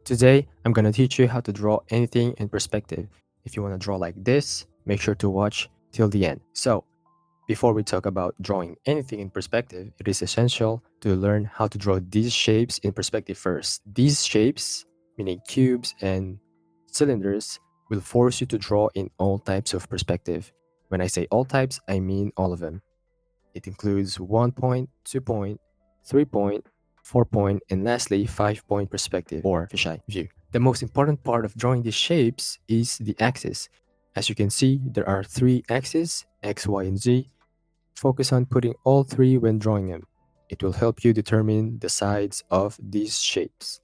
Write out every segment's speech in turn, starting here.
Today, I'm gonna teach you how to draw anything in perspective. If you wanna draw like this, make sure to watch till the end. So, before we talk about drawing anything in perspective, it is essential to learn how to draw these shapes in perspective first. These shapes, meaning cubes and cylinders, will force you to draw in all types of perspective. When I say all types, I mean all of them. It includes 1 point, 2 point, 3 point, 4 point, and lastly, 5 point perspective or fisheye view. The most important part of drawing these shapes is the axis. As you can see, there are three axes, X, Y, and Z. Focus on putting all three when drawing them. It will help you determine the sides of these shapes.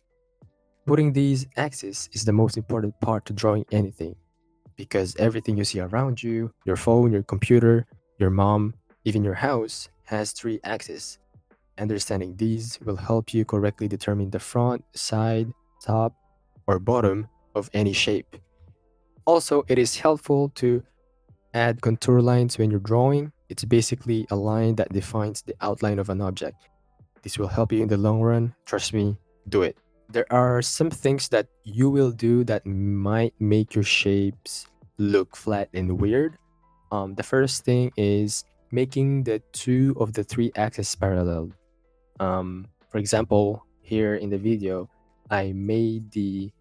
Putting these axes is the most important part to drawing anything because everything you see around you, your phone, your computer, your mom, even your house, has three axes. Understanding these will help you correctly determine the front, side, top, or bottom of any shape. Also, it is helpful to add contour lines when you're drawing. It's basically a line that defines the outline of an object. This will help you in the long run. Trust me, do it. There are some things that you will do that might make your shapes look flat and weird. The first thing is making the two of the three axes parallel. For example, here in the video, I made the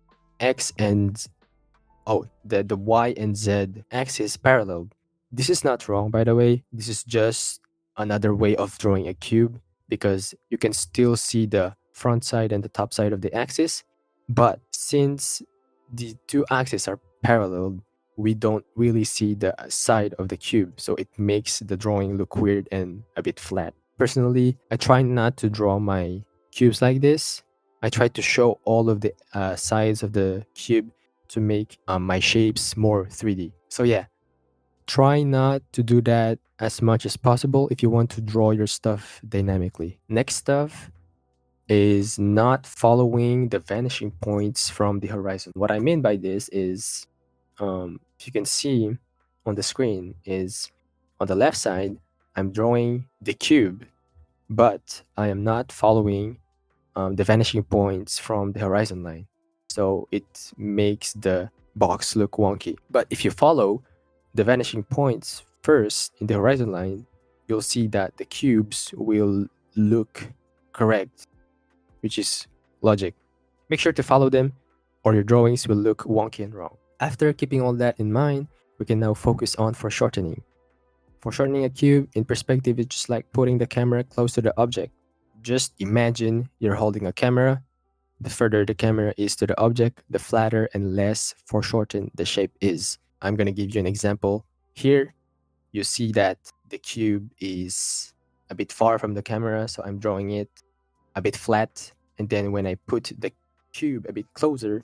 X and the Y and Z axis parallel. This is not wrong, by the way. This is just another way of drawing a cube because you can still see the front side and the top side of the axis. But since the two axes are parallel, we don't really see the side of the cube. So it makes the drawing look weird and a bit flat. Personally, I try not to draw my cubes like this. I try to show all of the sides of the cube to make my shapes more 3D. So yeah, try not to do that as much as possible if you want to draw your stuff dynamically. Next stuff is not following the vanishing points from the horizon. What I mean by this is, if you can see on the screen, is on the left side, I'm drawing the cube, but I am not following the vanishing points from the horizon line. So it makes the box look wonky. But if you follow the vanishing points first in the horizon line, you'll see that the cubes will look correct, which is logic. Make sure to follow them or your drawings will look wonky and wrong. After keeping all that in mind, we can now focus on foreshortening. Foreshortening a cube in perspective is just like putting the camera close to the object. Just imagine you're holding a camera. The further the camera is to the object, the flatter and less foreshortened the shape is. I'm going to give you an example. Here, you see that the cube is a bit far from the camera, so I'm drawing it a bit flat. And then when I put the cube a bit closer,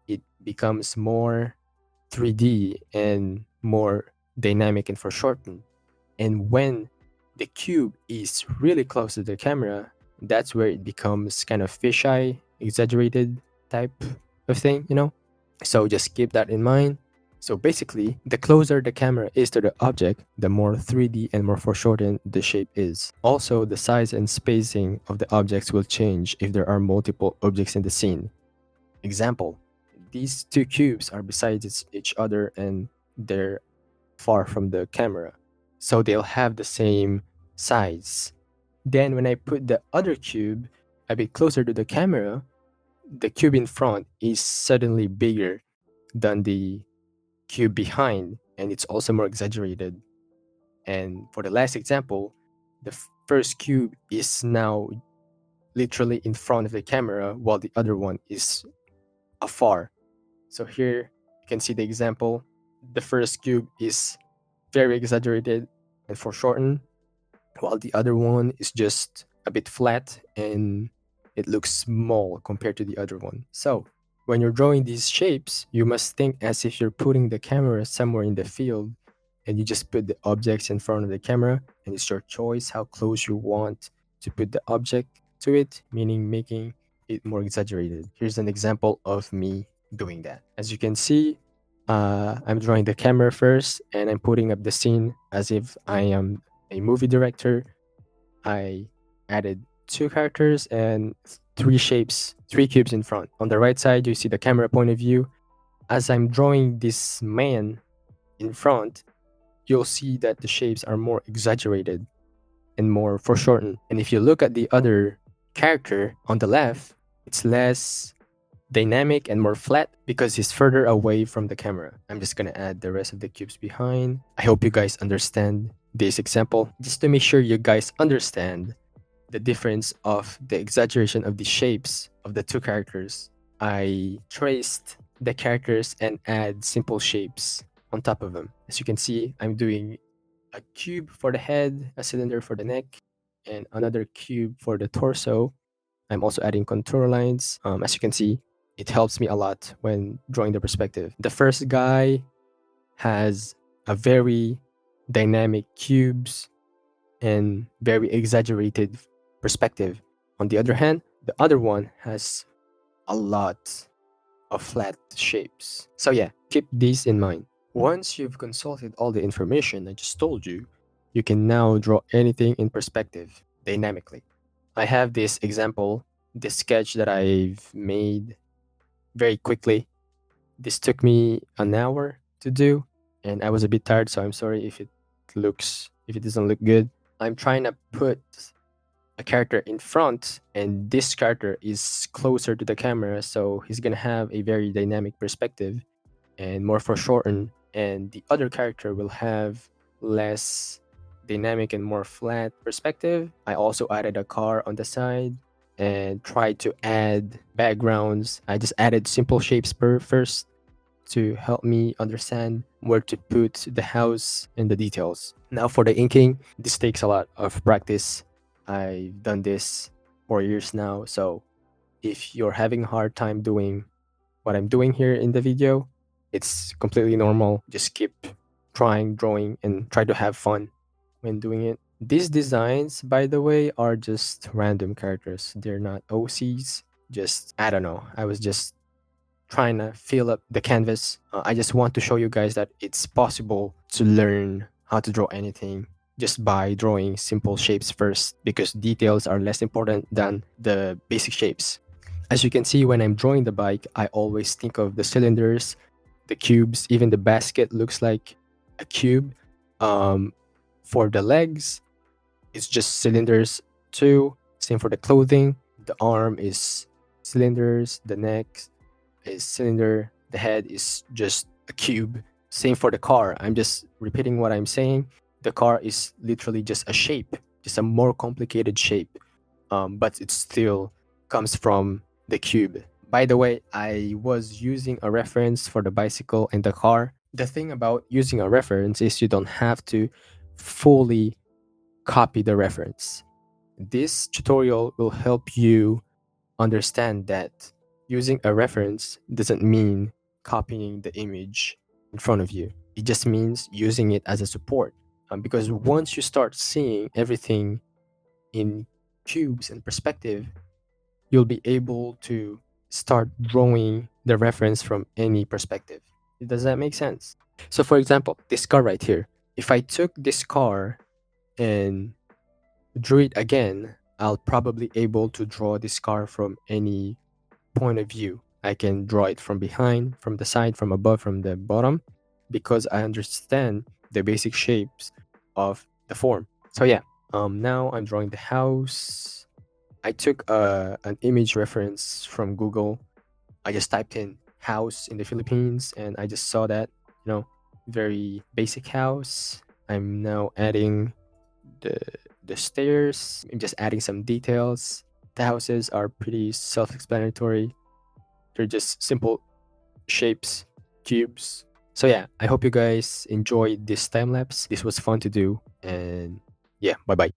it becomes more 3D and more dynamic and foreshortened. And when the cube is really close to the camera, that's where it becomes kind of fisheye, exaggerated type of thing, you know? So just keep that in mind. So basically, the closer the camera is to the object, the more 3D and more foreshortened the shape is. Also, the size and spacing of the objects will change if there are multiple objects in the scene. Example, these two cubes are beside each other and they're far from the camera. So they'll have the same size. Then when I put the other cube a bit closer to the camera, the cube in front is suddenly bigger than the cube behind, and it's also more exaggerated. And for the last example, the first cube is now literally in front of the camera while the other one is afar. So here you can see the example. The first cube is very exaggerated and foreshortened, while the other one is just a bit flat and it looks small compared to the other one. So when you're drawing these shapes, you must think as if you're putting the camera somewhere in the field and you just put the objects in front of the camera and it's your choice how close you want to put the object to it, meaning making it more exaggerated. Here's an example of me doing that. As you can see, I'm drawing the camera first and I'm putting up the scene as if I am a movie director. I added two characters and three shapes, three cubes in front. On the right side, you see the camera point of view. As I'm drawing this man in front, you'll see that the shapes are more exaggerated and more foreshortened. And if you look at the other character on the left, it's less dynamic and more flat because he's further away from the camera. I'm just gonna add the rest of the cubes behind. I hope you guys understand this example. Just to make sure you guys understand the difference of the exaggeration of the shapes of the two characters, I traced the characters and add simple shapes on top of them. As you can see, I'm doing a cube for the head, a cylinder for the neck, and another cube for the torso. I'm also adding contour lines. As you can see, it helps me a lot when drawing the perspective. The first guy has a very dynamic cubes and very exaggerated perspective. On the other hand, the other one has a lot of flat shapes. So yeah, keep these in mind. Once you've consulted all the information I just told you, you can now draw anything in perspective dynamically. I have this example, this sketch that I've made very quickly. This took me an hour to do, and I was a bit tired, so I'm sorry if it doesn't look good. I'm trying to put a character in front, and this character is closer to the camera, so he's gonna have a very dynamic perspective and more foreshortened, and the other character will have less dynamic and more flat perspective. I also added a car on the side and tried to add backgrounds. I just added simple shapes first to help me understand where to put the house and the details. Now for the inking, this takes a lot of practice. I've done this for years now, so if you're having a hard time doing what I'm doing here in the video, it's completely normal. Just keep trying, drawing, and try to have fun when doing it. These designs, by the way, are just random characters. They're not OCs. I don't know. I was just trying to fill up the canvas. I just want to show you guys that it's possible to learn how to draw anything just by drawing simple shapes first, because details are less important than the basic shapes. As you can see, when I'm drawing the bike, I always think of the cylinders, the cubes, even the basket looks like a cube. For the legs, it's just cylinders too. Same for the clothing. The arm is cylinders, the neck is cylinder, the head is just a cube. Same for the car. I'm just repeating what I'm saying. The car is literally just a shape, just a more complicated shape, but it still comes from the cube. By the way, I was using a reference for the bicycle and the car. The thing about using a reference is you don't have to fully copy the reference. This tutorial will help you understand that using a reference doesn't mean copying the image in front of you. It just means using it as a support. Because once you start seeing everything in cubes and perspective, you'll be able to start drawing the reference from any perspective. Does that make sense? So for example, this car right here, if I took this car and drew it again, I'll probably able to draw this car from any point of view. I can draw it from behind, from the side, from above, from the bottom, because I understand the basic shapes of the form. So yeah, now I'm drawing the house. I took an image reference from Google. I just typed in house in the Philippines and I just saw that, very basic house. I'm now adding the stairs. I'm just adding some details. The houses are pretty self-explanatory. They're just simple shapes, cubes. So yeah, I hope you guys enjoyed this time lapse. This was fun to do, and yeah, bye bye.